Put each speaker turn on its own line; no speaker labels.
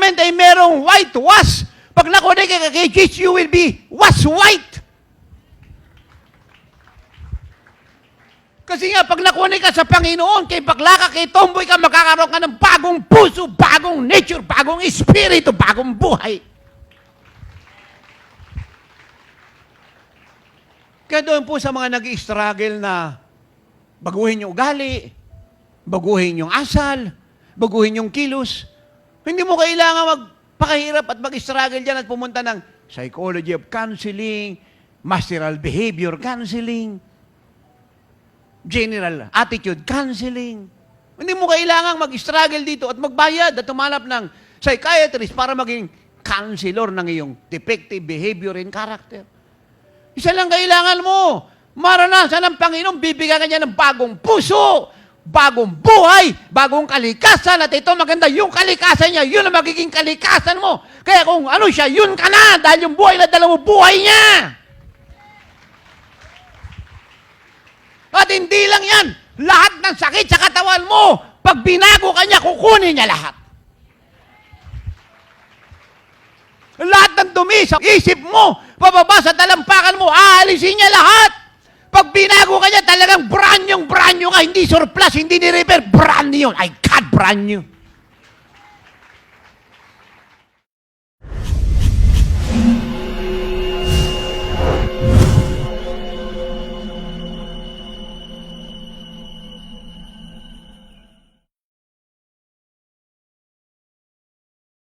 Testament ay merong whitewash. Pag nakunay ka kay Jesus, you will be wash white. Kasi nga, pag nakunay ka sa Panginoon, kay bakla ka, kay tomboy ka, magkakaroon ka ng bagong puso, bagong nature, bagong espiritu, bagong buhay. Kaya doon po sa mga nag-i-struggle na baguhin yung ugali, baguhin yung asal, baguhin yung kilos, hindi mo kailangan magpakahirap at mag-struggle dyan at pumunta ng psychology of counseling, masteral behavior counseling, general attitude counseling. Hindi mo kailangang mag-struggle dito at magbayad at tumanap ng psychiatrist para maging counselor ng iyong defective behavior and character. Isa lang kailangan mo. Maranasan ng Panginoon, bibigyan ka niya ng bagong puso, bagong buhay, bagong kalikasan. At ito maganda, yung kalikasan niya, yun ang magiging kalikasan mo. Kaya kung ano siya, yun ka na. Dahil yung buhay na dala mo, buhay niya. At hindi lang yan. Lahat ng sakit sa katawan mo, pag binago ka niya, kukunin niya lahat. Lahat ng dumi sa isip mo, pababa sa talampakan mo, aalisin niya lahat. Pag binago ka niya, talagang brand new ka, hindi surplus, hindi ni-repair, brand new. I God, brand new.